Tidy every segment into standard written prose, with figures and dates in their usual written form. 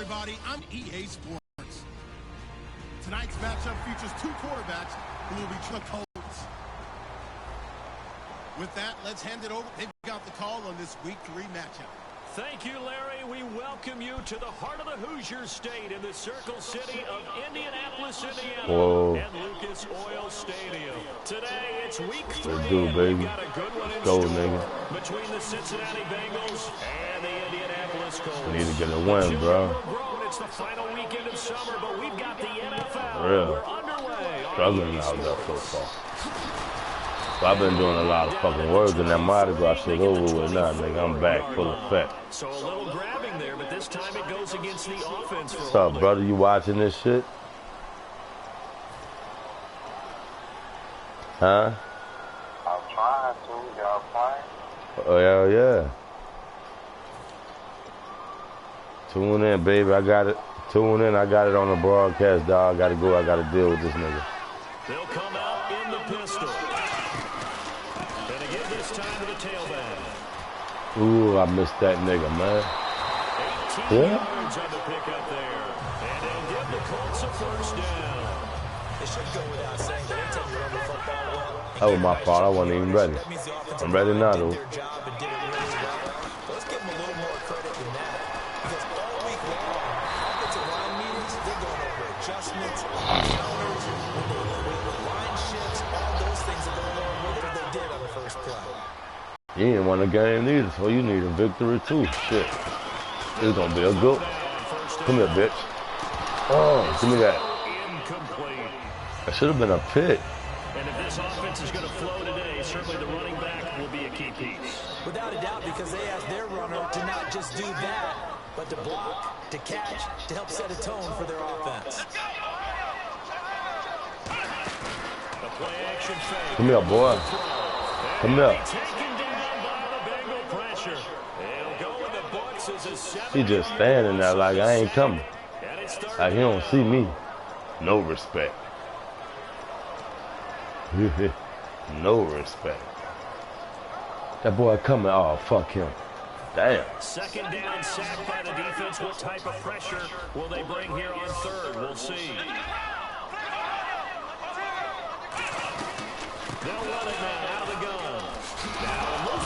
everybody. I'm EA Sports. Tonight's matchup features two quarterbacks who will be the Colts. With that, let's hand it over. They've got the call on this Week 3 matchup. Thank you, Larry. We welcome you to the heart of the Hoosier State in the Circle City of Indianapolis, Indiana, and Lucas Oil Stadium. Today, it's Week 3. Let's do, baby. We've got a good one in go, store nigga. between the Cincinnati Bengals and the Indianapolis Colts. We need to get a win, bro. It's the final weekend of summer, but we've got the NFL. Real. We're underway. Struggling out there so far. So I've been doing a lot of fucking work, and that Mardi Gras shit over with now, nigga. I'm back full effect. So a little grabbing there, but this time it goes against the offense. What's up, brother? You watching this shit? Huh? I'm trying to. Y'all playing? Oh, hell yeah. Tune in, baby. I got it. Tune in. I got it on the broadcast, dog. I gotta go. I gotta deal with this nigga. They'll come out in the pistol. And again this time to the tailback. Ooh, I missed that nigga, man. 18 yards on the pickup there. And they'll give the Colts a first down. It should go without saying that anytime you run the football well. That was my fault. I wasn't even ready. I'm ready now, though. Their job and did it really well. Let's give them a little more credit than that. Because all week long, offensive line meetings, they're going over adjustments, counters, line shifts, all those things are going on with what they did on the first play. You didn't win the game either, so you need a victory too. Shit. It's gonna be a good. Come here, bitch. Oh, give me that. That should have been a pick. And if this offense is going to flow today, certainly the running back will be a key piece. Without a doubt, because they asked their runner to not just do that, but to block, to catch, to help set a tone for their offense. Come here, boy. Come here. He just standing there like I ain't coming. Like he don't see me. No respect. No respect. That boy coming. Oh, fuck him. Damn. Second down, sacked by the defense. What type of pressure will they bring here on third? We'll see. They'll run it now out of the gun.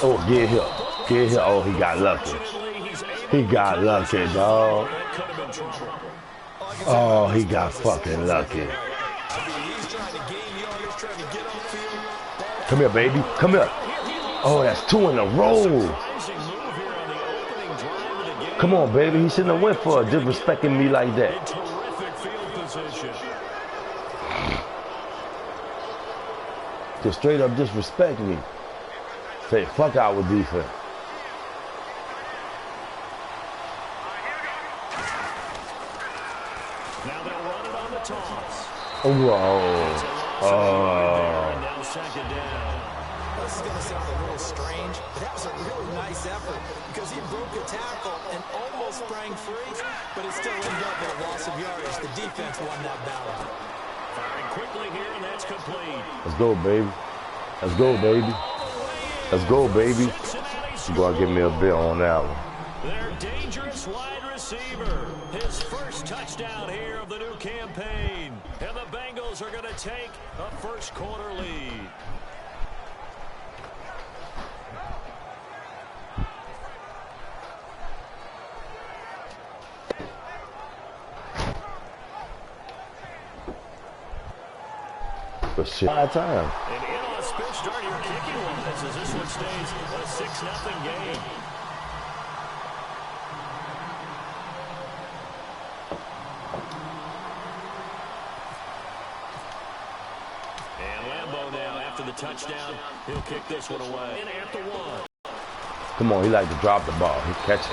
Oh, get here. Get here. Oh, he got lucky. He got lucky, dog. Oh, he got fucking lucky. Come here, baby. Come here. Oh, that's 2 in a row. Come on, baby. He shouldn't have went for it, disrespecting me like that. Just straight up disrespect me. Say, fuck out with defense. Now they'll run it on the toss. Oh. Second down. This is going to sound a little strange, but that was a really nice effort because he broke a tackle and almost sprang free, but it still ended up with a loss of yardage. The defense won that battle. Firing quickly here, and that's complete. Let's go, baby. Let's go, baby. Let's go, baby. You gotta give me a bit on that one. Their dangerous wide receiver. His first touchdown here of the new campaign. And the Bengals are going to take a first quarter lead. But shit, high time. An inauspicious start here kicking wise as this one stays a 6-0 game. And Lambeau now after the touchdown, he'll kick this one away. In at the 1. Come on, he like to drop the ball. He catch it.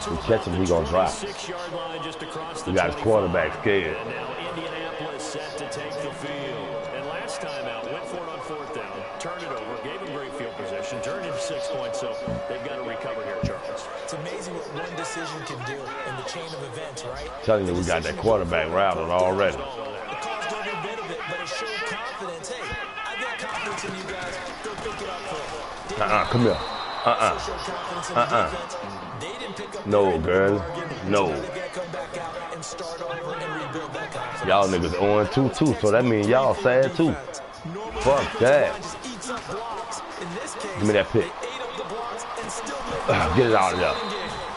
He catch him, he gonna drop. He got his quarterback scared. And now Indianapolis set to take the field. And last time out, went for it on 4th down, turned it over, gave him great field position, turned into 6 points, so they've got to recover here, Charles. It's amazing what one decision can do in the chain of events, right? Telling you, we got that quarterback routed already. It caused every bit of it, but it showed confidence. Hey, I got confidence in you guys. Go pick it up for it. Come here. also showed confidence in the defense. They didn't pick up the No, end of the girl. bargain. No. Now they've got to come back out and start over and rebuild that confidence. Y'all niggas 0-2 too, so that means y'all sad too. Normally, Fuck the that. line just eats up blocks. In this case, Give me that pick. they ate up the blocks and still made Get it out of there.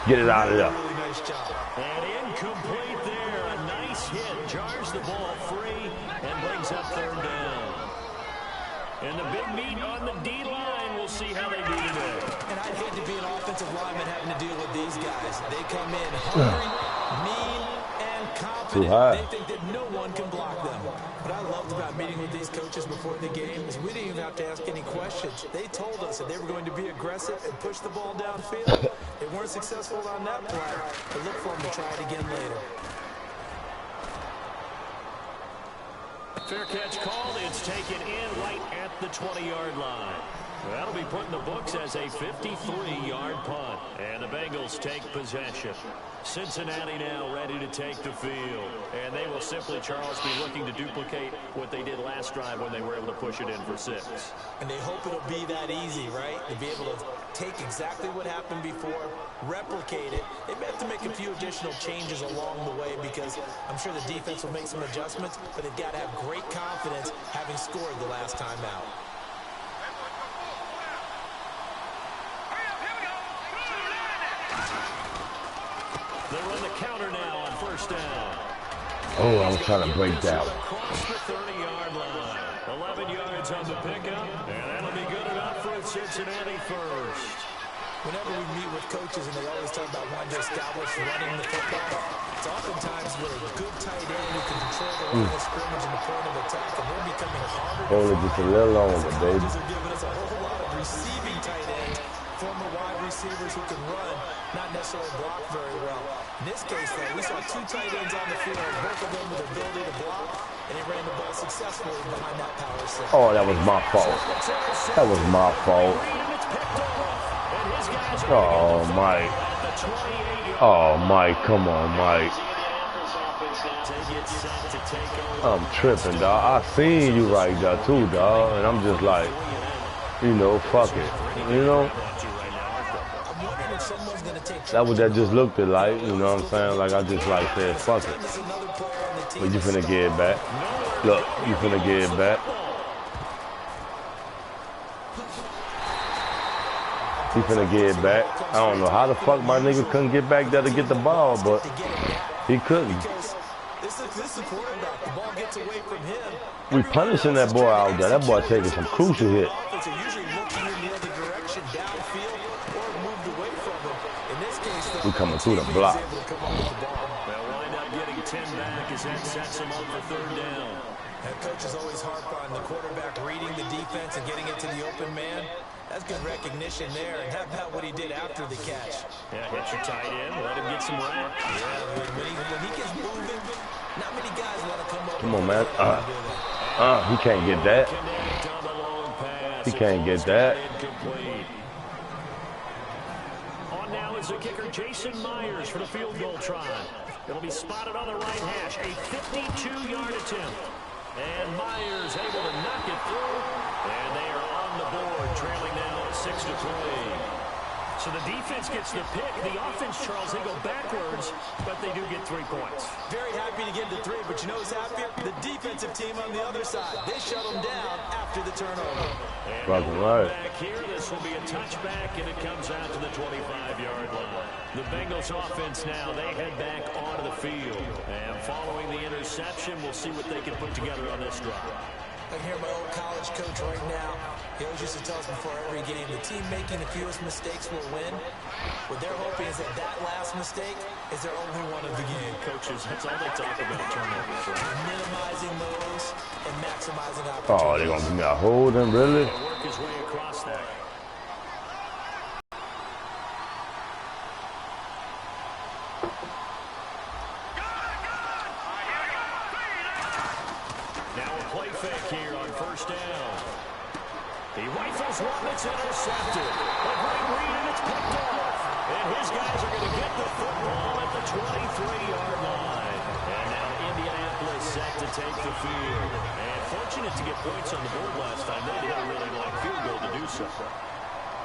Get it out of there. really nice job. And incomplete there. A nice hit. Jars the ball free and brings up third down. And the big meat on the D-line. We'll see how they do today. And I'd hate to be an offensive lineman having to deal with these guys. They come in hungry, mean, and confident. Too high. They think that no one can block them. What I loved about meeting with these coaches before the game is we didn't even have to ask any questions. They told us that they were going to be aggressive and push the ball downfield. They weren't successful on that play, but look for them to try it again later. Fair catch called. It's taken in right at the 20-yard line. That'll be put in the books as a 53-yard punt. And the Bengals take possession. Cincinnati now ready to take the field. And they will simply, Charles, be looking to duplicate what they did last drive when they were able to push it in for 6. And they hope it'll be that easy, right? To be able to take exactly what happened before, replicate it. They may have to make a few additional changes along the way because I'm sure the defense will make some adjustments, but they've got to have great confidence having scored the last time out. They run the counter now on first down. Oh, I was trying to break that. Across the 30-yard line. 11 yards on the pickup, and that'll be good enough for Cincinnati first. Whenever we meet with coaches and they always talk about wanting to establish running the football, it's oftentimes with a good tight end who can control the line of scrimmage and the point of attack, and we're becoming harder to Hold it find. just a little longer, baby. Coaches are giving us a whole lot of receiving tight ends, former wide receivers who can run, not necessarily block very well. In this case, though, we saw 2 tight ends on the field, both of them with the ability to block, and he ran the ball successfully behind that power set. Oh, that was my fault. That was my fault. Oh, Mike. Oh, Mike, come on, Mike. I'm tripping, dog. I seen you right there, too, dog. And I'm just like, you know, fuck it. You know? That's what that just looked like, you know what I'm saying? Like, I just like said, fuck it. But you finna get it back. Look, you finna get it back. He finna get it back. I don't know how the fuck my nigga couldn't get back there to get the ball, but he couldn't. This is the quarterback. The ball gets away from him. We punishing that boy out there. That boy taking some crucial hits. Offense are usually looking in the other direction, downfield, or moved away from him. In this case, though, We coming through the he was block. able to come up with the ball. They'll wind up getting 10 back as that sets them up for third down. And coaches always harp on the quarterback reading the defense and getting it to the open man. That's good recognition there. And how about what he did after the catch? Yeah, hit your tight end, let him get some rap. Yeah, when he gets moving, not many guys want to come over. Come on, man. He can't get that. He can't get that. On now is the kicker, Jason Myers, for the field goal try. It'll be spotted on the right hash. A 52-yard attempt. And Myers able to knock it through. And they are on the board, trailing now 6-3. So the defense gets the pick. The offense, Charles, they go backwards, but they do get 3 points. Very happy to get the 3, but you know who's happier? The defensive team on the other side. They shut them down after the turnover. Fucking right. Back here, this will be a touchback, and it comes out to the 25-yard line. The Bengals offense now, they head back onto the field. And following the interception, we'll see what they can put together on this drive. I hear my old college coach right now. He always used to tell us before every game, the team making the fewest mistakes will win. What they're hoping is that that last mistake is their only one of the game. Coaches, that's all they talk about, turnovers. Minimizing those and maximizing opportunities. Oh, they gonna give me a holding, really? Work his way across that. Now a play fake here on first down. He rifles one that's intercepted. A great read, and it's picked off. And his guys are going to get the football at the 23-yard line. And now Indianapolis set to take the field. And fortunate to get points on the board last time. They did a really long field goal to do so.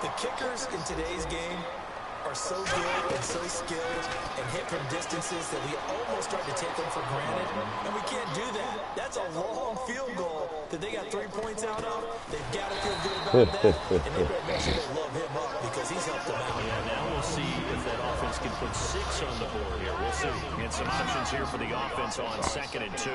The kickers in today's game are so good and so skilled and hit from distances that we almost start to take them for granted, and we can't do that. That's a long field goal that they got 3 points out of. They've got to feel good about that, and they better make sure they love him up because he's helped them out. Yeah, now we'll see if that offense can put 6 on the board here. We'll see. And some options here for the offense on 2nd and 2.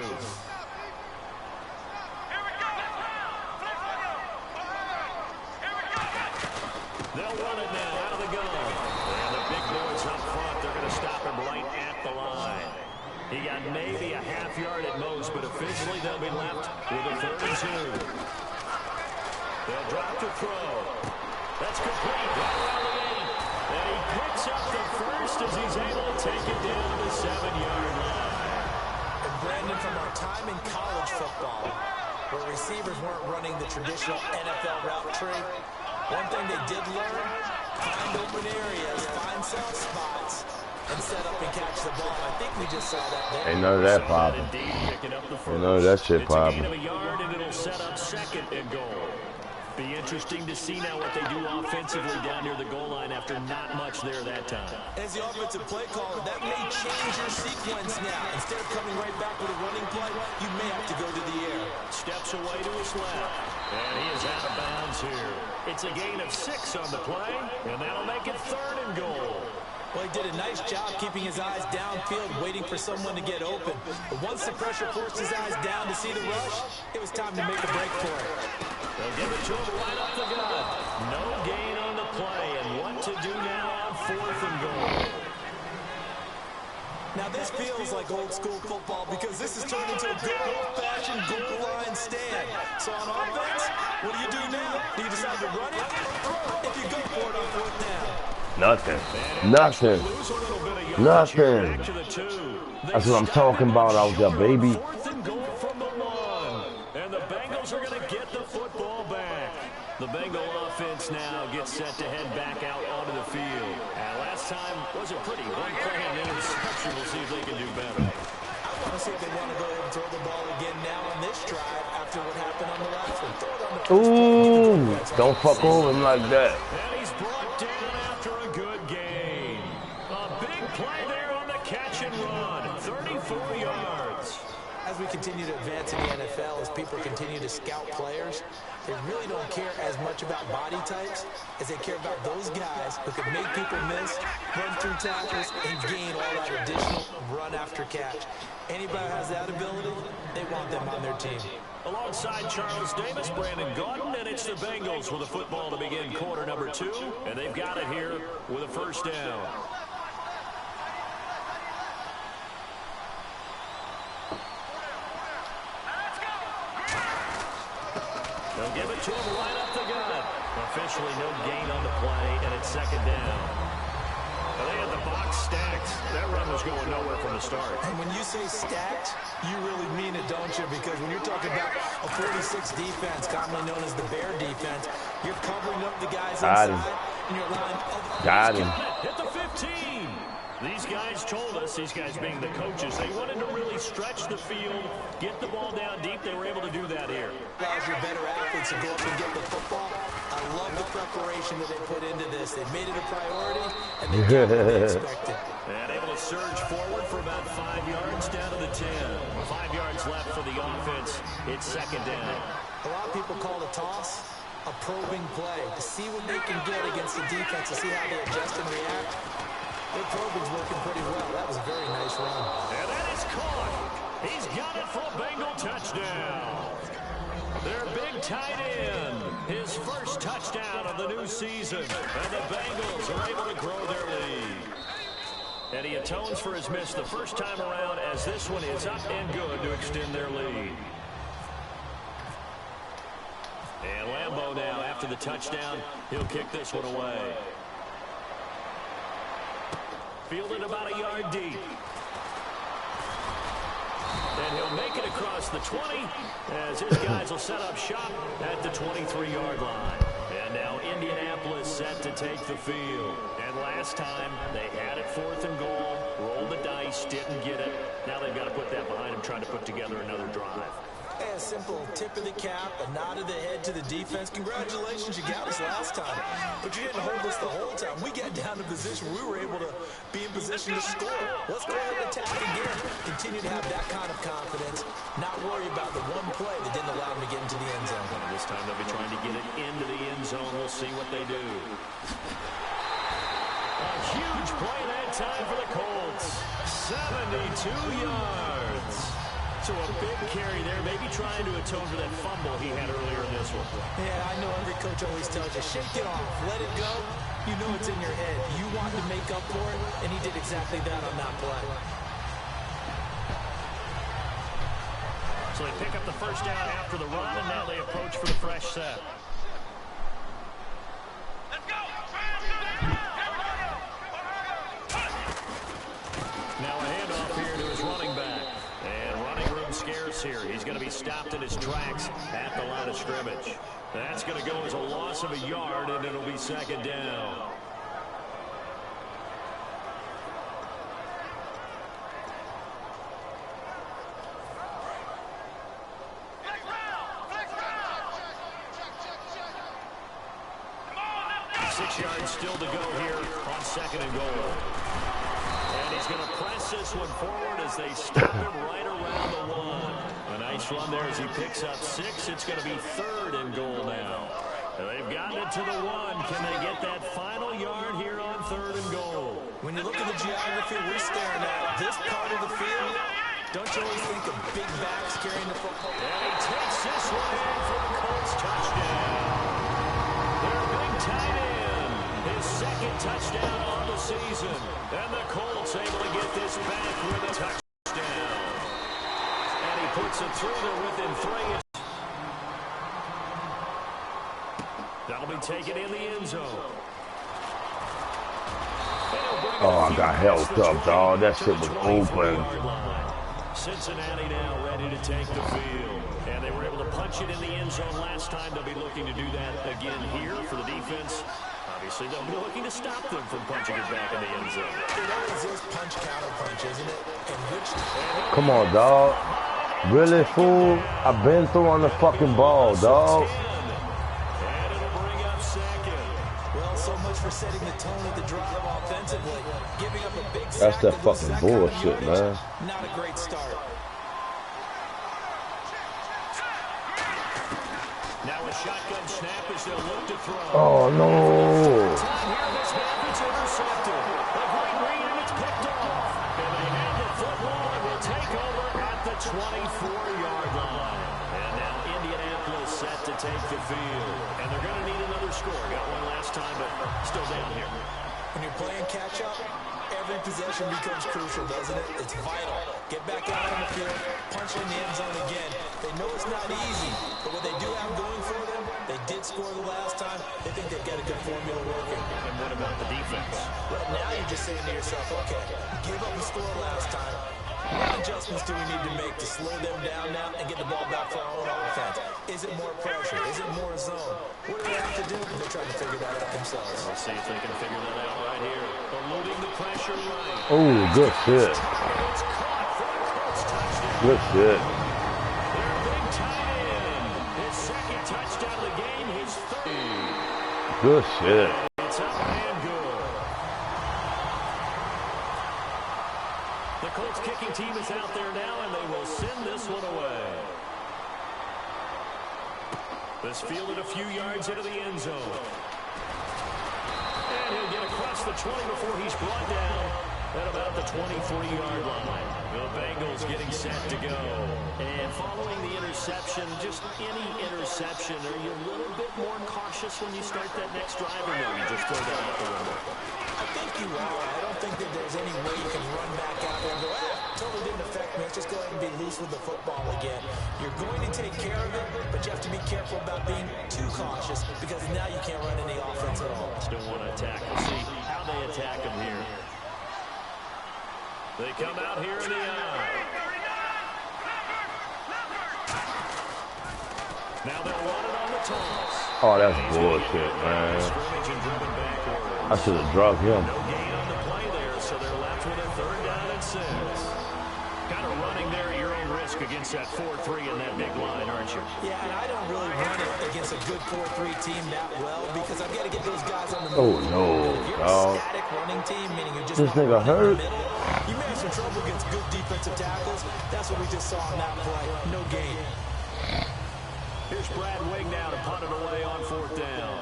They'll run it now out of the gun. And the big boys up front, they're going to stop him right at the line. He got maybe a half yard at most, but officially they'll be left with a 3rd and 2. They'll drop the throw. That's complete. Right around the 8. And he picks up the first as he's able to take it down to the 7-yard line. And Brandon, from our time in college football, where receivers weren't running the traditional NFL route tree, one thing they did learn, find open areas, find soft spots, and set up and catch the ball. I think we just saw that there. Ain't none of that popping. Ain't none of that shit popping. It's a gain of a yard, and it'll set up 2nd and goal. Be interesting to see now what they do offensively down near the goal line after not much there that time. As the offensive play caller, that may change your sequence now. Instead of coming right back with a running play, you may have to go to the air. Steps away to his left, and he is out of bounds here. It's a gain of 6 on the play, and that'll make it 3rd and goal. Well, he did a nice job keeping his eyes downfield, waiting for someone to get open. But once the pressure forced his eyes down to see the rush, it was time to make a break for it. They'll give it to him right up the gut. No gain on the play, and what to do now on 4th and goal. Now this feels like old school football because this has turned into a good old-fashioned goal line stand. So on offense, what do you do now? Do you decide to run it or throw it if you go for it on 4th down? Nothing. Nothing. Nothing. That's what I'm talking about out there, baby. 4th and goal from the 1. And the Bengals are going to get the football back. The Bengal offense now gets set to head back out onto the field. And last time wasn't pretty. One play and interception. We'll see if they can do better. I want to see if they want to go ahead and throw the ball again now on this drive after what happened on the last one. Throw it on the Ooh, don't fuck over him like that. And he's brought down after a good gain. A big play there on the catch and run. 34 yards. As we continue to advance in the NFL, as people continue to scout players, they really don't care as much about body types as they care about those guys who can make people miss, run through tackles, and gain all that additional run after catch. Anybody who has that ability, they want them on their team. Alongside Charles Davis, Brandon Gaudin, and it's the Bengals with the football to begin quarter number 2, and they've got it here with a 1st down. They'll give it to him right up the gut. Officially no gain on the play, and it's 2nd down. Well, they had the box stacked. That run was going nowhere from the start. And when you say stacked, you really mean it, don't you? Because when you're talking about a 46 defense, commonly known as the Bear defense, you're covering up the guys inside, and you're allowing other Got him. Hit the 15. These guys told us, these guys being the coaches, they wanted to really stretch the field, get the ball down deep. They were able to do that here. allows your better athletes to go up and get the football. I love the preparation that they put into this. They made it a priority, and they got what they expected. And able to surge forward for about 5 yards down to the 10. 5 yards left for the offense. It's 2nd down. A lot of people call the toss a probing play to see what they can get against the defense, to see how they adjust and react. Their probing's working pretty well. That was a very nice run. And that is caught. He's got it for a Bengal touchdown. Their big tight end, his first touchdown of the new season. And the Bengals are able to grow their lead. And he atones for his miss the first time around as this one is up and good to extend their lead. And Lambeau now, after the touchdown, he'll kick this one away. Fielded about a yard deep. And he'll make it across the 20 as his guys will set up shop at the 23-yard line. And now Indianapolis set to take the field. And last time they had it 4th and goal, rolled the dice, didn't get it. Now they've got to put that behind them, trying to put together another drive. a simple tip of the cap, a nod of the head to the defense. Congratulations, you got us last time. But you didn't hold us the whole time. We got down to position where we were able to be in position to score. Let's go ahead and attack again. Continue to have that kind of confidence. Not worry about the one play that didn't allow them to get into the end zone. And this time they'll be trying to get it into the end zone. We'll see what they do. A huge play that time for the Colts. 72 yards. So a big carry there, maybe trying to atone for that fumble he had earlier in this one. Yeah, I know every coach always tells you, shake it off, let it go. You know it's in your head. You want to make up for it, and he did exactly that on that play. So they pick up the first down after the run, and now they approach for the fresh set. Now a handoff here to his running back. And running room scarce here. He's going to be stopped in his tracks at the line of scrimmage. That's going to go as a loss of a yard, and it'll be second down. Still to go here on second and goal. And he's going to press this one forward as they stop him right around the one. A nice run there as he picks up 6. It's going to be third and goal now. They've gotten it to the 1. Can they get that final yard here on third and goal? When you look at the geography we're staring at, this part of the field, don't you always think of big backs carrying the football? And he takes this one in for the Colts touchdown. Their big tight end. His second touchdown on the season. And the Colts able to get this back with a touchdown. And he puts it through there within 3. That'll be taken in the end zone. Oh, I got held up, dog. That shit was open. Cincinnati now ready to take the field. And they were able to punch it in the end zone last time. They'll be looking to do that again here for the defense. Obviously, they'll be looking to stop them from punching it back in the end zone. It always is punch-counter punch, isn't it? And which... Come on, dog. Really, fool? I've been through on the fucking ball, dog. And it'll bring up second. Well, so much for setting the tone of the drive offensively. Giving up a big That's sack that to fucking the bullshit, man. Not a great start. Now a shotgun snap as they'll look to throw. Oh, no. Here this happens, intercepted. A great read, and it's picked off. And they have the football and will take over at the 24-yard line. And now Indianapolis set to take the field. And they're going to need another score. Got one last time, but still down here. When you're playing catch-up, every possession becomes crucial, doesn't it? It's vital. Get back out on the field, punch in the end zone again. They know it's not easy, but what they do have going for them, they did score the last time. They think they've got a good formula working. And what about the defense? Right now, you're just saying to yourself, okay, give up a score last time. What adjustments do we need to make to slow them down now and get the ball back for our own offense? Is it more pressure? Is it more zone? What do they have to do? They're trying to figure that out themselves. We'll see if they can figure that out right here. Eluding the pressure right. Oh, good shit. It's caught for the Colts touchdown. Good shit. Their big tight end. His second touchdown of the game. His third. Good shit. It's up and good. The Colts kicking team is out there now, and they will send this one away. This fielded a few yards into the end zone. And he'll get across the 20 before he's brought down at about the 23-yard line. The Bengals getting set to go. And following the interception, just any interception, are you a little bit more cautious when you start that next drive, or no, you just throw that out the window? I think you are. I don't think that there's any way you can run back out there and go, totally didn't affect me. Let's just go ahead and be loose with the football again. You're going to take care of it, but you have to be careful about being too cautious because now you can't run any offense at all. Still want to attack. We'll see how they attack him here. They come out here in the eye. Now they're running on the toss. Oh, that's bullshit, man. I should have dropped him. No gain on the play there, so they're left with a 3rd down and 6. Kind of running there at your own risk risk against that 4-3 and that big line, aren't you? Yeah, and I don't really run it against a good 4-3 team that well because I've got to get those guys on the move. Oh no, If you're dog. a static running team, meaning you just This nigga hurt. you may have some trouble against good defensive tackles. That's what we just saw on that play. No gain. Here's Brad Wing now to punt it away on 4th down.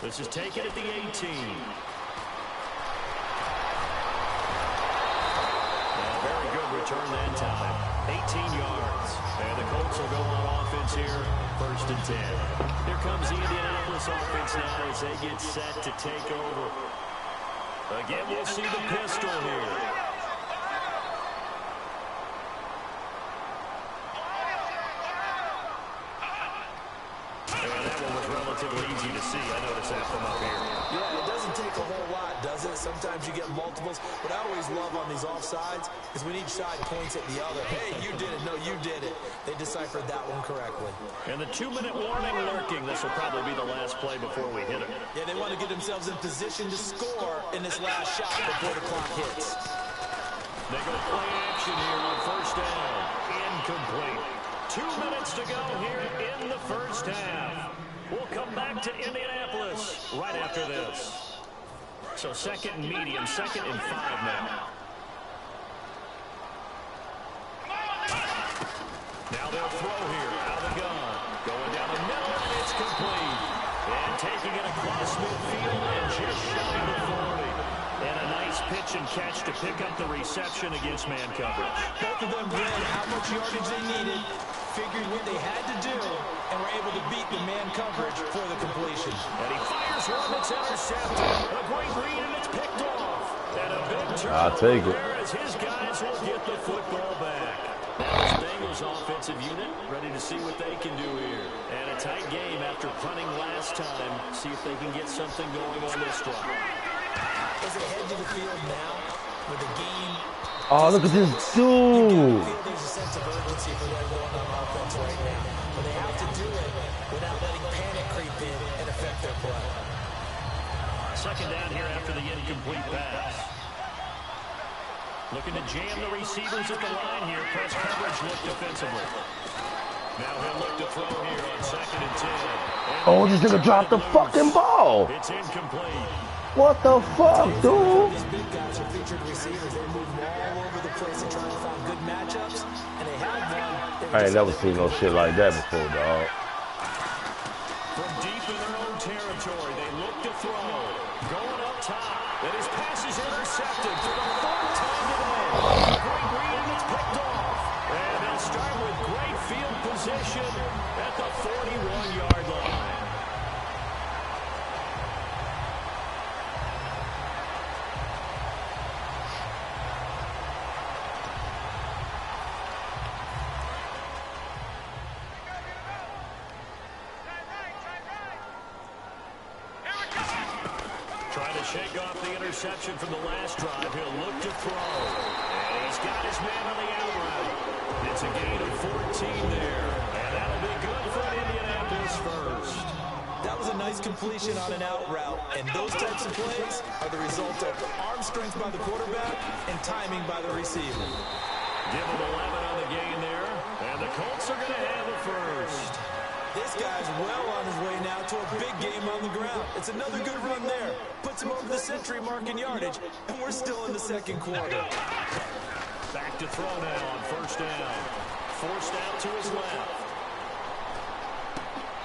This is taken at the 18. Very good return that time. 18 yards. And the Colts will go on offense here. 1st and 10. Here comes the Indianapolis offense now as they get set to take over. Again, we'll see the pistol here. Relatively easy to see. I noticed that from up here. Yeah, it doesn't take a whole lot, does it? Sometimes you get multiples. What I always love on these offsides is when each side points at the other. Hey, you did it. No, you did it. They deciphered that one correctly. And the 2-minute warning lurking. This will probably be the last play before we hit it. Yeah, they want to get themselves in position to score in this last shot before the clock hits. They go play action here on 1st down. Incomplete. 2 minutes to go here in the 1st half. We'll come back to Indianapolis right after this. So 2nd and medium, 2nd and 5 now. Now they'll throw here out of the gun. Going down the middle, and it's complete. And taking it across midfield and just shy of the 40. And a nice pitch and catch to pick up the reception against man coverage. Both of them read how much yardage they needed, figured what they had to do, and were able to beat the man coverage for the completion. And he fires one that's intercepted. A great read, and it's picked off. And a big turn. I'll take it. As his guys will get the football back. Now this Bengals offensive unit ready to see what they can do here. And a tight game after punting last time. See if they can get something going on this drive. As they head to the field now, with the game. Oh, look at this dude. There's a sense of urgency for them going on offense right now. But they have to do it without letting panic creep in and affect their play. 2nd down here after the incomplete pass. Looking to jam the receivers at the line here. Press coverage look defensively. Now he'll look to throw here on 2nd and 10. And Oh, this nigga dropped the fucking ball. it's incomplete. What the fuck, dude? These big guys are featured receivers. They move all over the place and try to find good matchups. And they have one. I ain't never seen no shit like that before, dog. From deep in their own territory, they look to throw. Going up top. And his pass is intercepted for the 4th time today. Great read, and it's picked off. And they'll start with great field position at the 41-yard line. Trying to shake off the interception from the last drive. He'll look to throw. And he's got his man on the out route. It's a gain of 14 there. And that'll be good for Indianapolis first. That was a nice completion on an out route. And those types of plays are the result of arm strength by the quarterback and timing by the receiver. Give him 11 on the gain there. And the Colts are going to have a first. This guy's well on his way now to a big game on the ground. It's another good run there. Puts him over the century mark in yardage, and we're still in the 2nd quarter. Back to throw now on 1st down. Forced out to his left.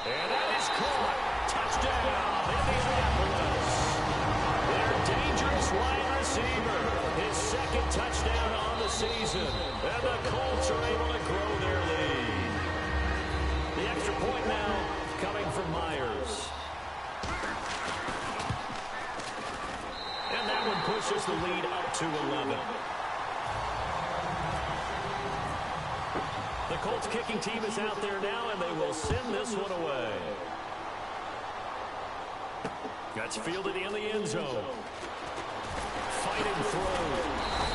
And that is caught. Touchdown, Indianapolis. Their dangerous wide receiver. His 2nd touchdown on the season. And the Colts are able to grow their lead. The extra point now coming from Myers. And that one pushes the lead up to 11. The Colts kicking team is out there now, and they will send this one away. That's fielded in the end zone. Fighting through.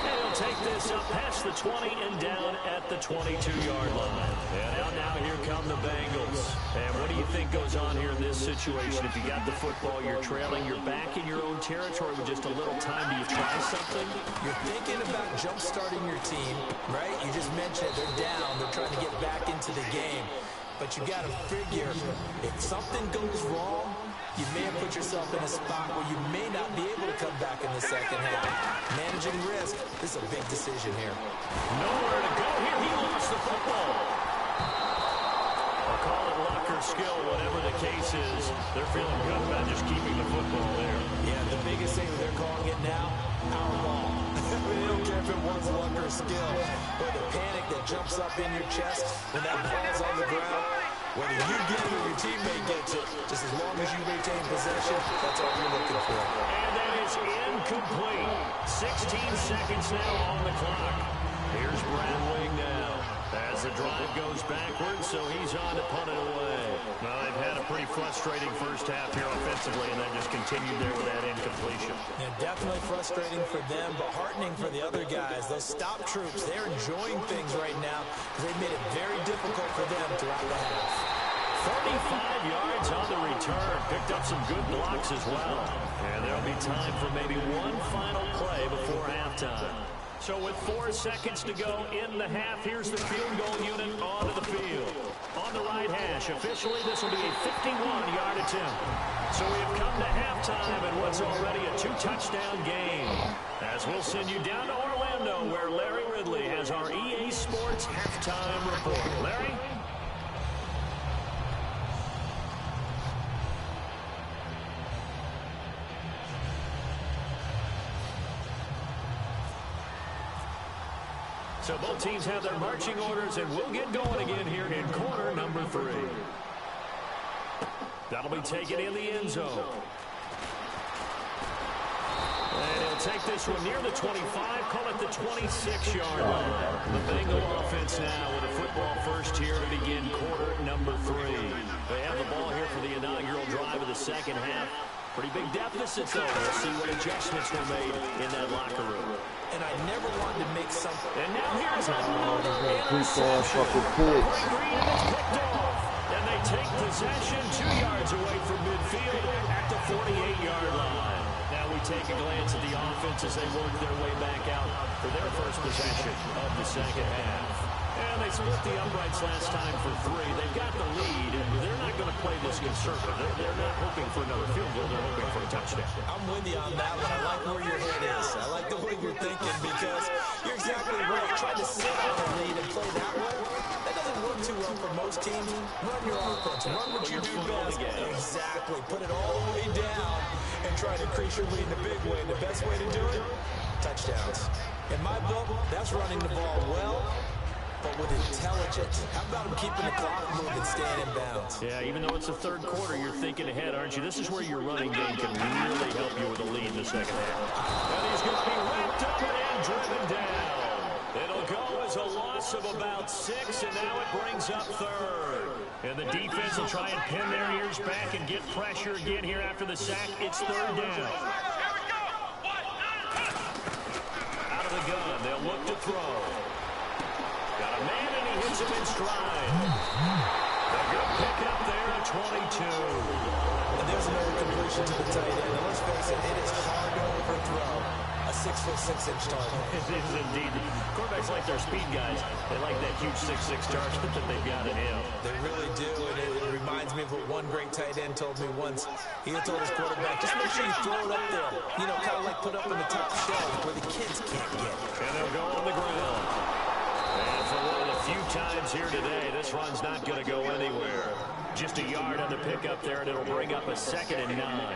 And he'll they'll take this up past the 20 and down at the 22-yard line. And now here come the Bengals. And what do you think goes on here in this situation? If you got the football, you're trailing, you're back in your own territory with just a little time. Do you try something? You're thinking about jump-starting your team, right? You just mentioned it. They're down. They're trying to get back into the game. But you got to figure, if something goes wrong, you may have put yourself in a spot where you may not be able to come back in the second half. Managing risk, this is a big decision here. Nowhere to go here. He lost the football. I'll call it luck or skill, whatever the case is. They're feeling good about just keeping the football there. Yeah, the biggest thing they're calling it now, our ball. They don't care if it was luck or skill, but the panic that jumps up in your chest when that ball's on the ground, whether you get it or your teammate gets it, just as long as you retain possession, that's all you're looking for. And that is incomplete. 16 seconds now on the clock. Here's Brad Wing now. As the drive goes backwards, so he's on to punt it away. Well, they've had a pretty frustrating first half here offensively, and that just continued there with that incompletion. Yeah, definitely frustrating for them, but heartening for the other guys. Those stop troops, they're enjoying things right now because they've made it very difficult for them throughout the half. 35 yards on the return. Picked up some good blocks as well. And there'll be time for maybe one final play before halftime. So with 4 seconds to go in the half, here's the field goal unit onto the field. On the right hash, officially this will be a 51-yard attempt. So we have come to halftime in what's already a 2-touchdown game. As we'll send you down to Orlando, where Larry Ridley has our EA Sports halftime report. Larry? So both teams have their marching orders, and we'll get going again here in quarter number 3. That'll be taken in the end zone. And he'll take this one near the 25, call it the 26-yard line. The Bengal offense now with a football first here to begin quarter number 3. They have the ball here for the inaugural drive of the second half. Pretty big deficits, though. We'll see what adjustments were made in that locker room. And I never wanted to make something. And now here's another interception. Green is picked off. And they take possession 2 yards away from midfield at the 48-yard line. Now we take a glance at the offense as they work their way back out for their first possession of the second half. And they split the uprights last time for 3. They've got the lead, and they're not going to play this conservative. They're not hoping for another field goal. They're hoping for a touchdown. I'm with you on that one. I like where your head is. I like the way you're thinking because you're exactly right. Trying to sit on the lead and play that way, that doesn't work too well for most teams. Run your offense. Run what you do best. Exactly. Put it all the way down and try to increase your lead in a big way. The best way to do it, touchdowns. In my book, that's running the ball well, but with intelligence. How about him keeping the clock moving, staying in bounds? Yeah, even though it's the third quarter, you're thinking ahead, aren't you? This is where your running game can really help you with a lead in the second half. And he's going to be wrapped up and driven down. It'll go as a loss of about 6, and now it brings up third. And the defense will try and pin their ears back and get pressure again here after the sack. It's third down. Out of the gun, they'll look to throw. Got a man, and he hits him in stride. A good pick up there at 22. And there's another completion to the tight end. And let's face it, it is hard to overthrow a 6'6" target. It is indeed. Quarterbacks like their speed guys. They like that huge 6'6" target that they've got in him. They really do, and it reminds me of what one great tight end told me once. He had told his quarterback, just make sure you throw it up there. You know, kind of like put up in the top shelf where the kids can't get it. And they'll go on the ground. And for one of the few times here today, this run's not going to go anywhere. Just a yard on the pickup there, and it'll bring up a 2nd and 9.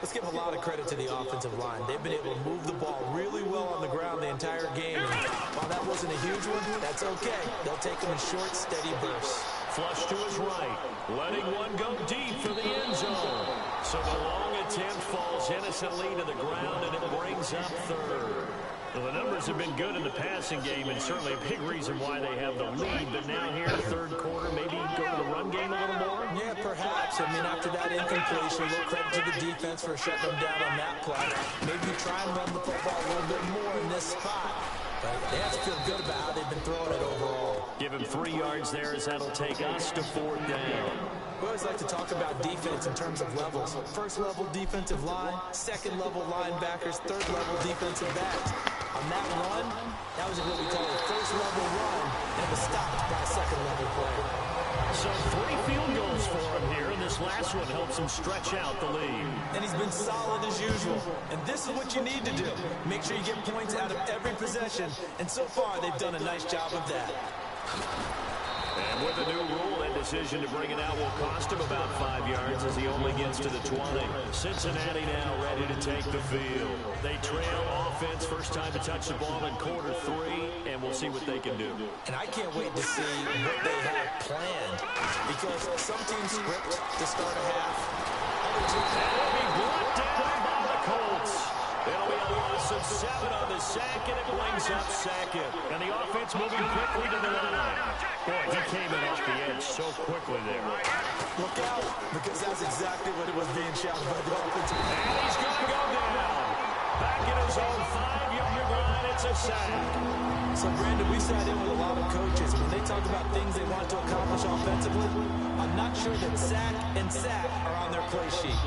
Let's give a lot of credit to the offensive line. They've been able to move the ball really well on the ground the entire game. And while that wasn't a huge one, that's okay. They'll take them in short, steady bursts. Flush to his right, letting one go deep for the end zone. So the long attempt falls innocently to the ground, and it brings up third. Well, the numbers have been good in the passing game, and certainly a big reason why they have the lead. But now here, third quarter, maybe go to the run game a little more? Yeah, perhaps. I mean, after that incompletion, a little credit to the defense for shutting them down on that play. Maybe you try and run the football a little bit more in this spot. But they have to feel good about how they've been throwing it overall. Give him 3 yards there as that'll take us to 4th down. We always like to talk about defense in terms of levels. First level defensive line, second level linebackers, third level defensive backs. On that run, that was what we call a first level run, and it was stopped by a second level play. So 3 field goals for him here, and this last one helps him stretch out the lead. And he's been solid as usual. And this is what you need to do. Make sure you get points out of every possession. And so far, they've done a nice job of that. And with the new rule, that decision to bring it out will cost him about 5 yards as he only gets to the 20. Cincinnati now ready to take the field. They trail offense, first time to touch the ball in quarter 3, and we'll see what they can do. And I can't wait to see what they have planned. Because some teams script to start a half. Other teams will be brought down by the Colts. It'll be a loss of 7 on the sack, and it brings up second. And the offense moving quickly to the line. Boy, he came in off the edge so quickly there. Look out, because that's exactly what it was being shouted by the offensive. And he's going to go down. Back at his own 5-yard line, it's a sack. So, Brandon, we sat in with a lot of coaches. When they talk about things they want to accomplish offensively, I'm not sure that sack and sack are on their play sheet.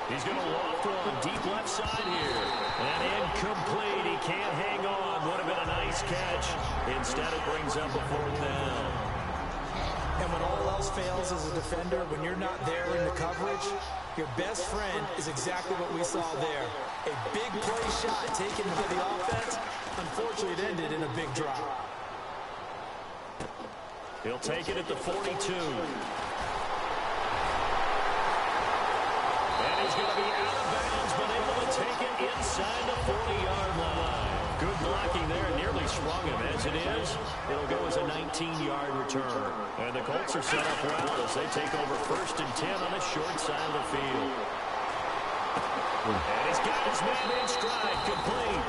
He's going to loft one deep left side here. And incomplete. He can't hang on. Would have been a nice catch. Instead, it brings up a 4th down. And when all else fails as a defender, when you're not there in the coverage, your best friend is exactly what we saw there. A big play shot taken by the offense. Unfortunately, it ended in a big drop. He'll take it at the 42. He's going to be out of bounds, but able to take it inside the 40-yard line. Good blocking there, nearly sprung him. As it is, it'll go as a 19-yard return. And the Colts are set up well as they take over 1st and 10 on the short side of the field. And he's got his man in stride, complete.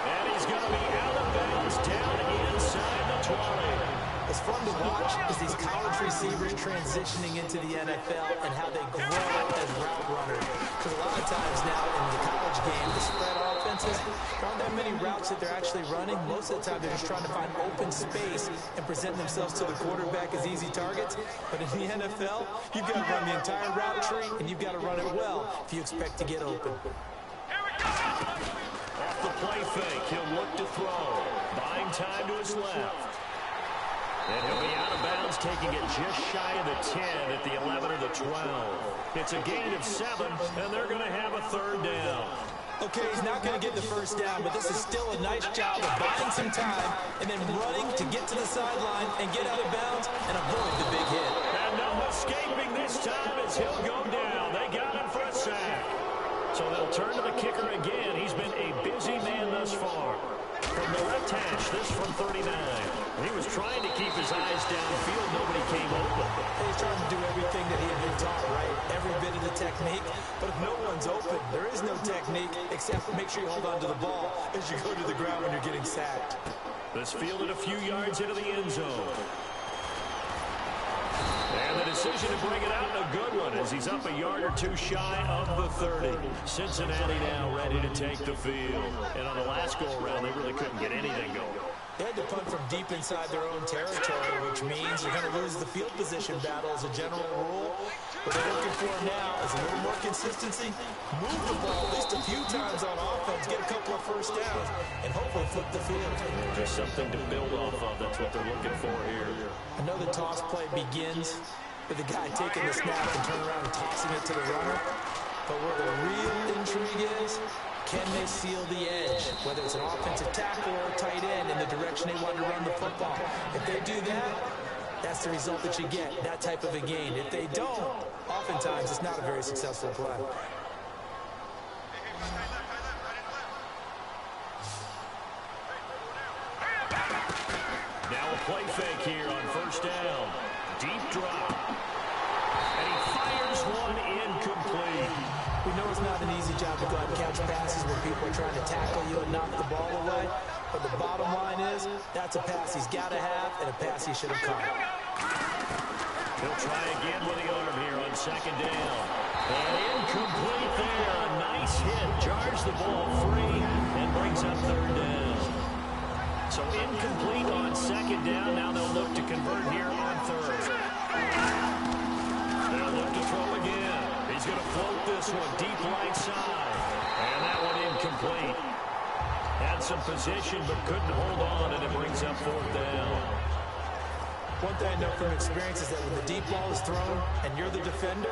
And he's going to be out of bounds down inside the 20. What's fun to watch is these college receivers transitioning into the NFL and how they grow as route runners. Because a lot of times now in the college game, the spread offenses, there aren't that many routes that they're actually running. Most of the time, they're just trying to find open space and present themselves to the quarterback as easy targets. But in the NFL, you've got to run the entire route tree, and you've got to run it well if you expect to get open. Off the play fake, he'll look to throw. Buying time to his left. And he'll be out of bounds, taking it just shy of the 10 at the 11 or the 12. It's a gain of 7, and they're going to have a 3rd down. Okay, he's not going to get the first down, but this is still a nice job of buying some time and then running to get to the sideline and get out of bounds and avoid the big hit. And no escaping this time as he'll go down. They got him for a sack. So they'll turn to the kicker again. He's been a busy man thus far. From the left hash, this from 39. He was trying to keep his eyes downfield. Nobody came open. He's trying to do everything that he had been taught, right? Every bit of the technique. But if no one's open, there is no technique except make sure you hold on to the ball as you go to the ground when you're getting sacked. This fielded a few yards into the end zone. And the decision to bring it out, a good one, as he's up a yard or 2 shy of the 30. Cincinnati now ready to take the field. And on the last go-around, they really couldn't get anything going. They had to punt from deep inside their own territory, which means you're going to lose the field position battle as a general rule. What they're looking for now is a little more consistency, move the ball at least a few times on offense, get a couple of first downs, and hopefully flip the field. Just something to build off of. That's what they're looking for here. I know the toss play begins with the guy taking the snap and turning around and tossing it to the runner. But where the real intrigue is, can they seal the edge, whether it's an offensive tackle or a tight end in the direction they want to run the football? If they do that, that's the result that you get, that type of a gain. If they don't, oftentimes it's not a very successful play. Now a play fake here on first down. Deep drop. And he fires one incomplete. We know it's not an easy job to go out and catch passes when people are trying to tackle you and knock the ball away. But the bottom line is, that's a pass he's got to have and a pass he should have caught. He'll try again with the arm here on second down. And incomplete there. A nice hit. Jars the ball free and brings up third down. So incomplete on second down. Now they'll look to convert here on third. They'll look to throw again. He's going to float this one deep right side. And that one incomplete. Had some position but couldn't hold on, and it brings up fourth down. One thing I know from experience is that when the deep ball is thrown and you're the defender,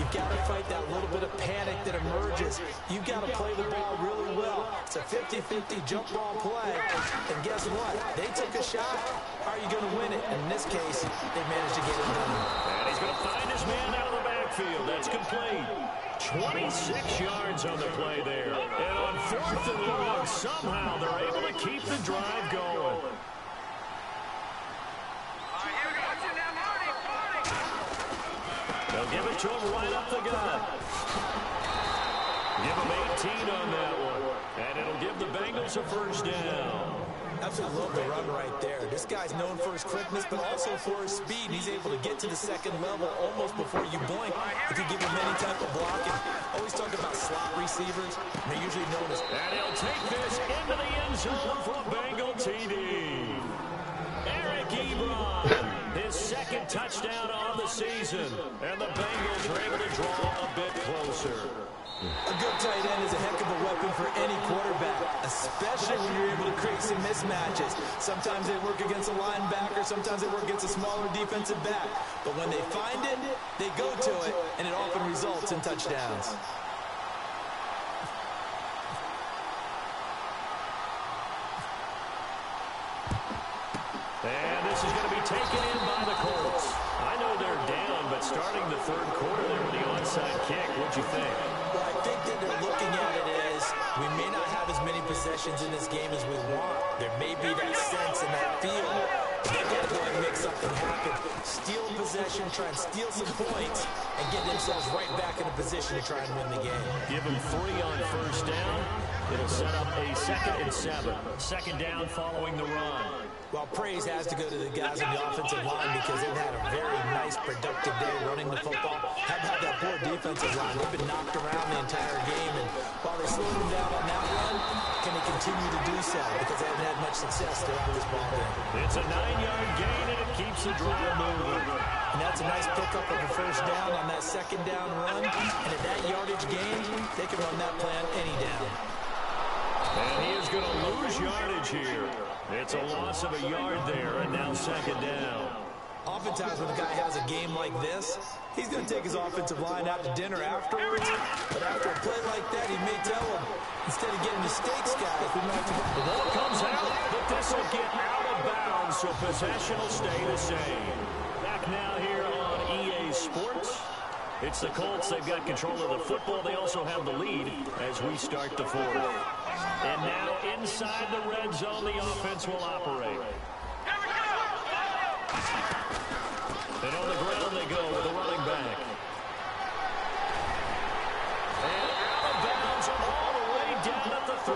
you've got to fight that little bit of panic that emerges. You've got to play the ball really well. It's a 50-50 jump ball play. And guess what? They took a shot. How are you going to win it? In this case, they managed to get it done. And he's going to find his man out of the backfield. That's complete. 26 yards on the play there. And on fourth and long, somehow they're able to keep the drive going. They'll give it to him right up the gut. Give him 18 on that one. And it'll give the Bengals a first down. Absolutely love the run right there. This guy's known for his quickness, but also for his speed. He's able to get to the second level almost before you blink. If you give him any type of blocking. Always talk about slot receivers. They're usually known as... And he'll take this into the end zone for a Bengal TD. Eric Ebron. His second touchdown on the season. And the Bengals are able to draw a bit closer. A good tight end is a heck of a weapon for any quarterback, especially when you're able to create some mismatches. Sometimes they work against a linebacker, sometimes they work against a smaller defensive back. But when they find it, they go to it, and it often results in touchdowns. And this is going to be taken in by the Colts. I know they're down, but starting the third quarter there with the onside kick, what'd you think? Well, I think that they're looking at it as we may not have as many possessions in this game as we want. There may be that sense and that feel. They've got to go and make something happen. Steal possession, try and steal some points, and get themselves right back in a position to try and win the game. Give them 3 on first down. It'll set up a 2nd and 7. Second down following the run. Well, praise has to go to the guys on the offensive line because they've had a very nice, productive day running the football. How about that poor defensive line? They've been knocked around the entire game, and while they slowed them down on that run, can they continue to do so? Because they haven't had much success throughout this ball game. It's a 9-yard gain, and it keeps the drive moving. And that's a nice pickup of a first down on that second down run. And at that yardage gain, they can run that play on any down. And he is going to lose yardage here. It's a loss of a yard there, and now second down. Oftentimes when a guy has a game like this, he's going to take his offensive line out to dinner afterwards. But after a play like that, he may tell him, instead of getting mistakes, guys, we might have to... The ball comes out, but this will get out of bounds, so possession will stay the same. Back now here on EA Sports. It's the Colts. They've got control of the football. They also have the lead as we start the fourth. And now inside the red zone, the offense will operate. And on the ground they go with the running back. And out of bounds all the way down at the 3.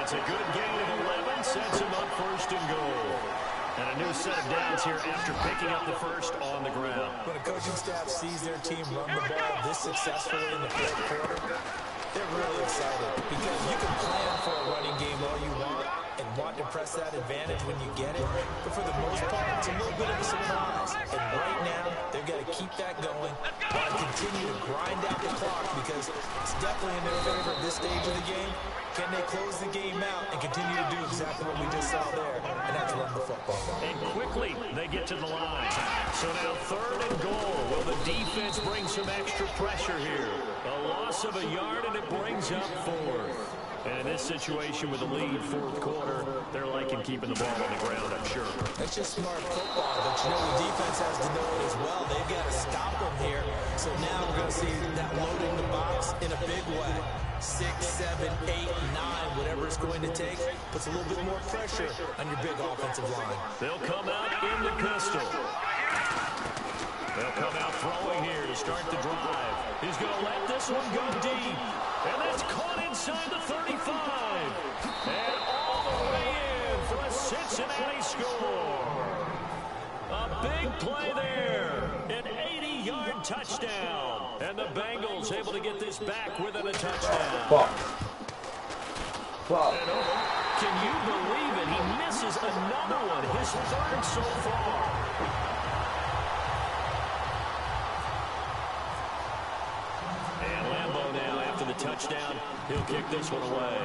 It's a good gain of 11, sets him up first and goal. And a new set of downs here after picking up the first on the ground. When a coaching staff sees their team run the ball this successfully in the fourth quarter, they're really excited because you can plan for a running game all you want and want to press that advantage when you get it. But for the most part, it's a little bit of a surprise. And right now, they've got to keep that going while continue to grind out the clock because it's definitely in their favor at this stage of the game. Can they close the game out and continue to do exactly what we just saw there, and that's run the football? And quickly, they get to the line. So now third and goal. Will the defense bring some extra pressure here? A loss of a yard, and it brings up fourth. And in this situation with the lead, fourth quarter, they're liking keeping the ball on the ground, I'm sure. That's just smart football, but you know the defense has to know it as well. They've got to stop them here. So now we're going to see that loading the box in a big way. 6, 7, 8, 9, whatever it's going to take, puts a little bit more pressure on your big offensive line. They'll come out in the pistol. They'll come out throwing here to start the drive. He's going to let this one go deep. And that's caught inside the 35. And all the way in for a Cincinnati score. A big play there. An 80-yard touchdown. And the Bengals able to get this back within a touchdown. Fuck. Fuck. Can you believe it? He misses another one. His third so far. Touchdown. He'll kick this one away.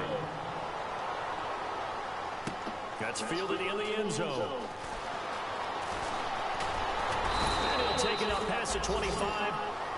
That's fielded in the end zone. And he'll take it up past the 25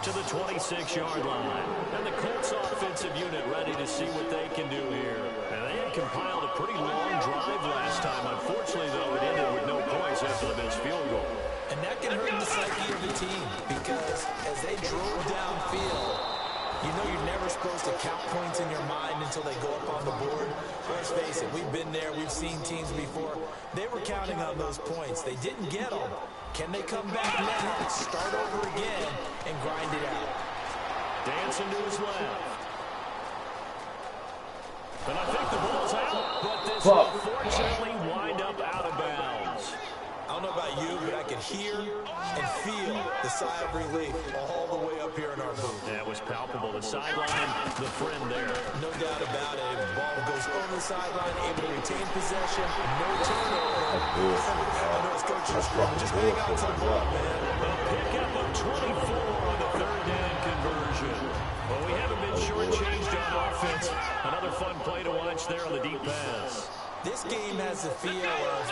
to the 26-yard line. And the Colts offensive unit ready to see what they can do here. And they had compiled a pretty long drive last time. Unfortunately, though, it ended with no points after the missed field goal. And that can hurt the psyche of the team because as they drove downfield, you know you're never supposed to count points in your mind until they go up on the board. Let's face it, we've been there. We've seen teams before. They were counting on those points. They didn't get them. Can they come back now, start over again, and grind it out? Dancing to his left. And I think the ball's out, but this will fortunately wind up out of bounds. I don't know about you, but I can hear and feel the sigh of relief all the way up here in our booth. Yeah, it was palpable. The sideline, the friend there. No doubt about it. The ball goes over the sideline, able to retain possession, no turnover. I know it's coach's scrum. Just hang on to the ball, man. A pickup of 24 on the third down conversion. Well, we haven't been shortchanged on offense. Another fun play to watch there on the deep pass. This game has the feel of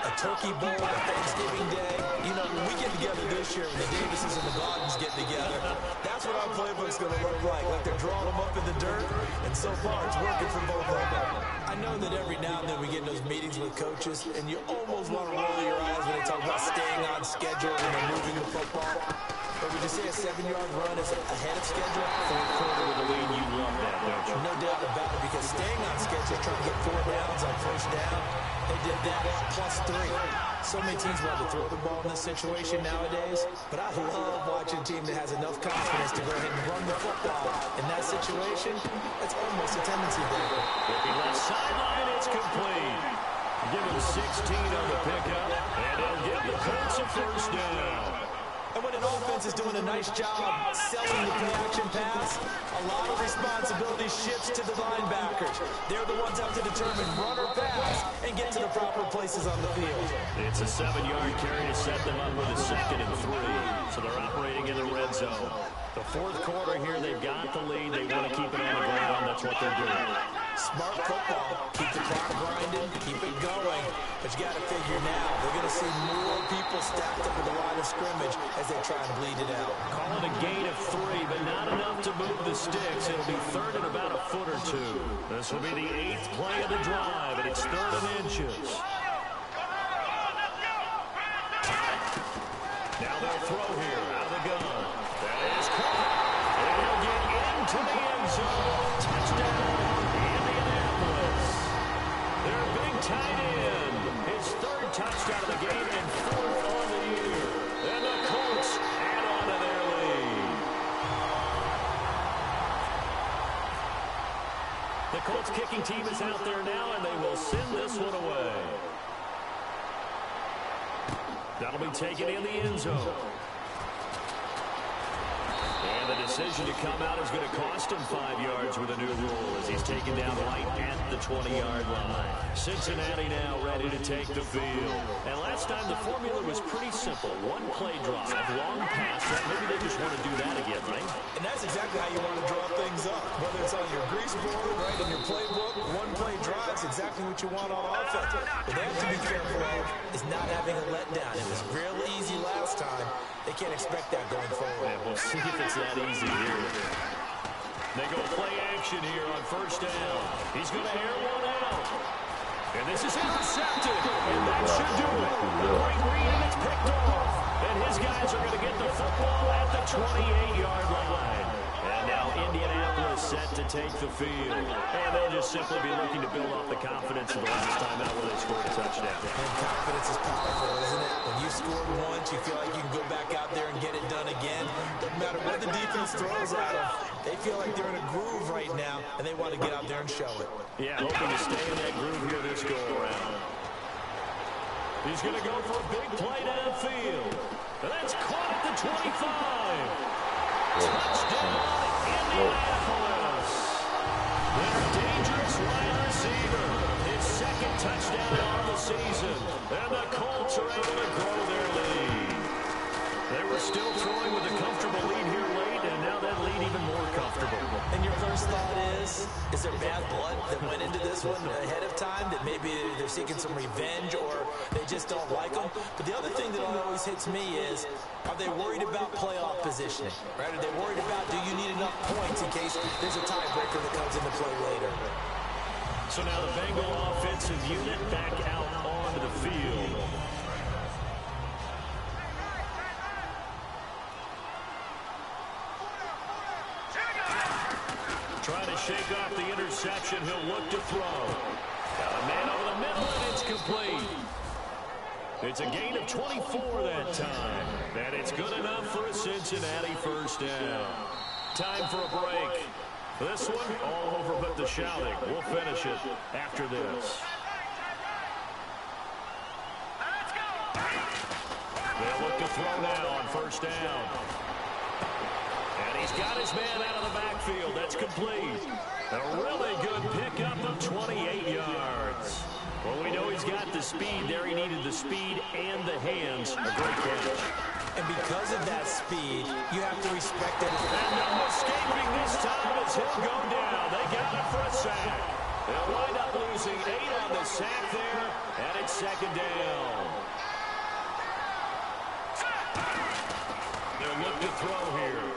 a turkey bowl, a Thanksgiving day. You know, when we get together this year, when the Davises and the Gardens get together, that's what our playbook's going to look like. Like they're drawing them up in the dirt, and so far it's working for both of them. I know that every now and then we get in those meetings with coaches, and you almost want to roll your eyes when they talk about staying on schedule when they're moving the football. But would you say a 7-yard run is ahead of schedule? Fourth quarter with the lead, you love that, don't you? No doubt about it, because staying on schedule, trying to get 4 downs on first down, they did that plus 3. So many teams want to throw the ball in this situation nowadays, but I love watching a team that has enough confidence to go ahead and run the football. In that situation, it's almost a tendency there. Looking left sideline, it's complete. Give him 16 on the pickup, and it'll give the Colts a first down. And when an offense is doing a nice job selling the play-action pass, a lot of responsibility shifts to the linebackers. They're the ones out to determine run or pass and get to the proper places on the field. It's a 7-yard carry to set them up with a 2nd and 3. So they're operating in the red zone. The fourth quarter here, they've got the lead. They want to keep it on the ground. That's what they're doing. Smart football. Keep the clock grinding. Keep it going. But you got to figure now, they're going to see more people stacked up at the line of scrimmage as they try and bleed it out. Call it a gain of 3, but not enough to move the sticks. It'll be third and about a foot or two. This will be the 8th play of the drive, and it's 3rd and inches. Now they'll throw here out of the gun. That is caught. And he'll get into the end zone. Touchdown, Indianapolis. Their big tight end. His 3rd touchdown of the game and 4th on the year. And the Colts add on to their lead. The Colts kicking team is out there now, and they will send this one away. That'll be taken in the end zone. And the decision to come out is going to cost him 5 yards with a new rule as he's taken down right at the 20-yard line. Cincinnati now ready to take the field. And last time the formula was pretty simple. One play drive, long pass. Maybe they just want to do that again, right? And that's exactly how you want to draw things up. Whether it's on your grease board, right, in your playbook, one play drive is exactly what you want on offense. What they have to be careful of is not having a letdown. It was real easy last time. They can't expect that going forward. And we'll see if it's that easy here. They go play action here on first down. He's going to air one out. And this is intercepted. And that should do it. A great read, and it's picked off. And his guys are going to get the football at the 28-yard line. And now Indianapolis set to take the field. And they'll just simply be looking to build off the confidence of the last time out where they scored a touchdown. And confidence is powerful, isn't it? When you scored once, you feel like you can go back out there and get it done again. Doesn't matter what the defense throws at them. They feel like they're in a groove right now, and they want to get out there and show it. Yeah, hoping to stay in that groove here this go-around. He's going to go for a big play downfield. And that's caught at the 25. Touchdown, Indianapolis. Their dangerous wide receiver. His second touchdown on the season. And the Colts are able to grow their lead. They were still throwing with a comfortable lead here late, and now that lead even more comfortable. And your first thought is there bad blood that went into this one ahead of time, that maybe they're seeking some revenge or they just don't like them? But the other thing that always hits me is, are they worried about playoff positioning? Right? Are they worried about, do you need enough points in case there's a tiebreaker that comes into play later? So now the Bengal offensive unit back out onto the field. Trying to shake off the interception. He'll look to throw. Got a man over the middle, and it's complete. It's a gain of 24 that time. And it's good enough for a Cincinnati first down. Time for a break. This one, all over but the shouting. We'll finish it after this. They'll look to throw now on first down. And he's got his man out of the backfield. That's complete. A really good pickup of 28 yards. Well, we know he's got the speed there. He needed the speed and the hands. A great catch. And because of that speed, you have to respect it. And no escaping this time as he'll go down. They got him for a sack. They'll wind up losing 8 on the sack there, and it's second down. They'll look to throw here.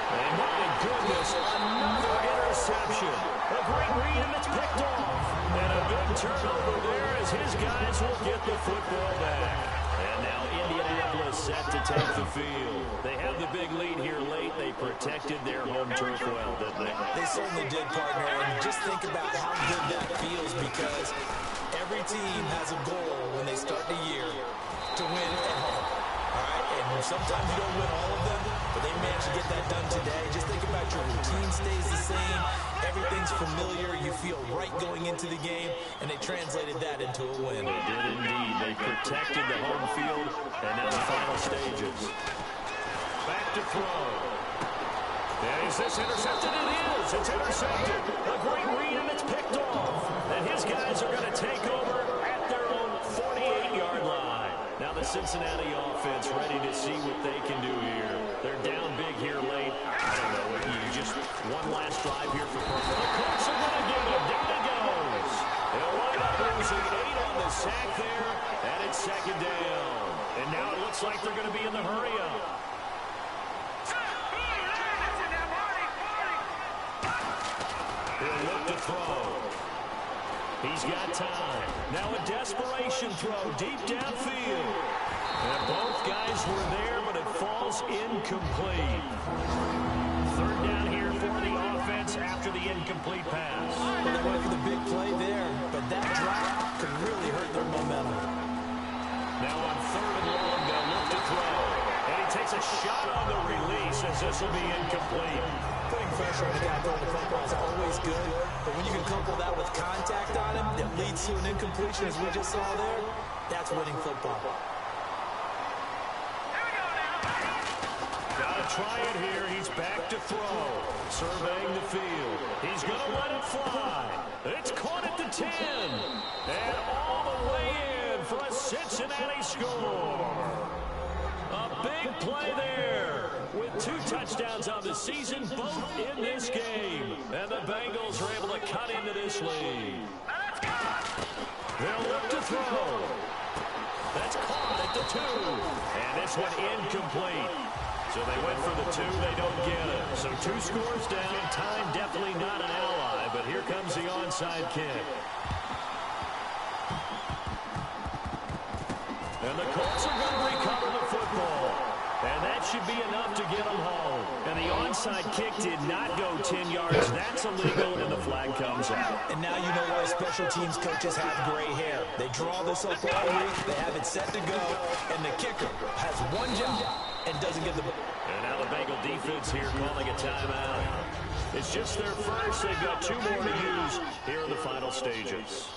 And my goodness, another interception. A great read, and it's picked off. And a big turnover there as his guys will get the football back. And now Indianapolis set to take the field. They have the big lead here late. They protected their home turf well, didn't they? They certainly did, partner. And just think about how good that feels, because every team has a goal when they start the year to win at home. All right? And sometimes you don't win all of them, but they managed to get that done today. Just think about your routine stays the same. Everything's familiar. You feel right going into the game, and they translated that into a win. They did indeed. They protected the home field, and now the final stages. Back to throw. And is this intercepted? It is. It's intercepted. A great read, and it's picked off. And his guys are going to take over at their own 48-yard line. Now the Cincinnati offense ready to see what they can do here. They're down big here late. I don't know. Just one last drive here for Purple. The Colts are going to get him. Down he goes. They'll wind up losing 8 on the sack there, and it's second down. And now it looks like they're going to be in the hurry-up. He'll look to throw. He's got time. Now a desperation throw deep downfield. And both guys were there, but it falls incomplete. Third down here for the offense after the incomplete pass. Well, they went for the big play there, but that drop could really hurt their momentum. Now on third and long, they'll look to throw. And he takes a shot on the release as this will be incomplete. Putting pressure on the guy throwing the football is always good, but when you can couple that with contact on him that leads to an incompletion, as we just saw there, that's winning football. Gotta try it here. He's back to throw. Surveying the field. He's going to let it fly. It's caught at the 10. And all the way in for a Cincinnati score. A big play there with 2 touchdowns on the season, both in this game. And the Bengals are able to cut into this lead. They'll look to throw. That's caught at the 2. And this one incomplete. So they went for the 2. They don't get it. So 2 scores down. Time definitely not an ally, but here comes the onside kick. And the Colts are going to recover the football. And that should be enough to get them home. And the onside kick did not go 10 yards. That's illegal, and the flag comes out. And now you know why special teams coaches have gray hair. They draw this up all week. They have it set to go. And the kicker has one job and doesn't get the ball. And now the Bengal defense here calling a timeout. It's just their first. They've got 2 more to use here in the final stages.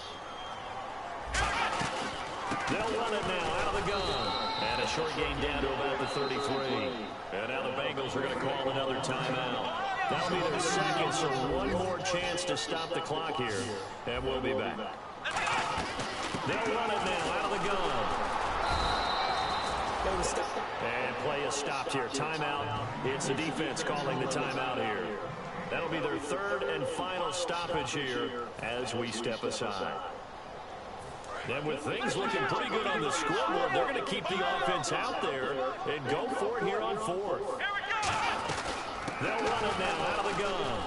They'll run it now out of the gun. And a short gain down to about the 33. And now the Bengals are going to call another timeout. That'll be their second, so one more chance to stop the clock here. And we'll be back. They'll run it now out of the gun. And play is stopped here. Timeout. It's the defense calling the timeout here. That'll be their 3rd and final stoppage here as we step aside. And with things looking pretty good on the scoreboard, they're going to keep the offense out there and go for it here on 4th. They'll run it now out of the gun.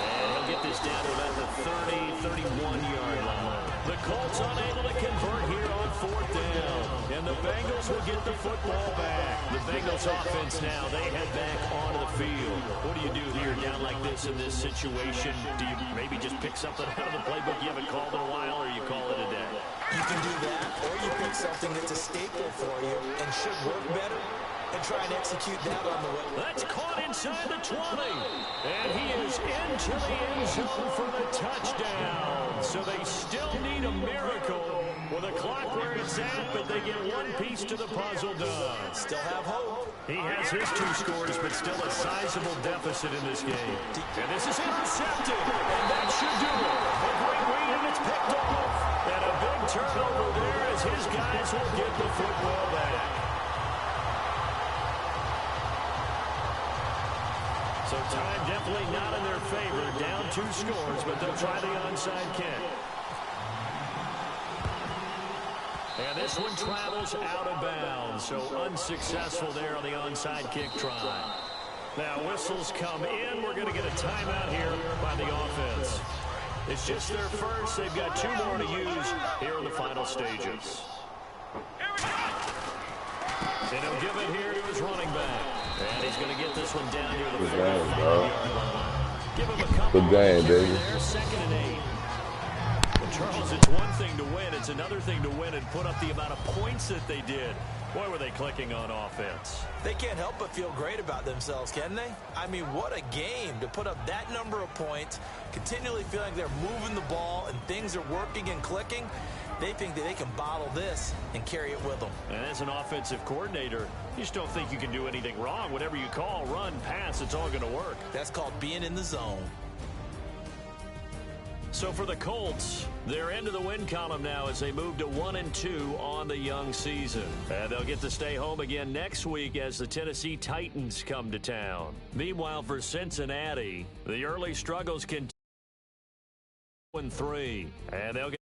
And he'll get this down to about the 30, 31-yard line. The Colts unable to convert here on 4th down. And the Bengals will get the football back. The Bengals offense now, they head back onto the field. What do you do here down like this in this situation? Do you maybe just pick something out of the playbook you haven't called in a while, or you call it a day? You can do that, or you pick something that's a staple for you and should work better and try and execute that on the way. That's caught inside the 20. And he is into the end zone for the touchdown. So they still need a miracle with a clock where it's at, but they get one piece to the puzzle done. Still have hope. He has his 2 scores, but still a sizable deficit in this game. And this is intercepted. And that should do it. A great read, and it's picked off. And a big turnover there as his guys will get the football back. So time definitely not in their favor. Down 2 scores, but they'll try the onside kick. And this one travels out of bounds, so unsuccessful there on the onside kick try. Now whistles come in. We're going to get a timeout here by the offense. It's just their first. They've got 2 more to use here in the final stages. And he'll give it here to his running back. And he's going to get this one down here to the 45-yard line. Give him a couple. Good game, baby. There, 2nd and 8. Well, Charles, it's one thing to win. It's another thing to win and put up the amount of points that they did. Boy, were they clicking on offense. They can't help but feel great about themselves, can they? I mean, what a game to put up that number of points, continually feeling they're moving the ball and things are working and clicking. They think that they can bottle this and carry it with them. And as an offensive coordinator, you just don't think you can do anything wrong. Whatever you call, run, pass, it's all going to work. That's called being in the zone. So for the Colts, they're into the win column now as they move to 1-2 on the young season. And they'll get to stay home again next week as the Tennessee Titans come to town. Meanwhile, for Cincinnati, the early struggles continue. 1-3, and they'll get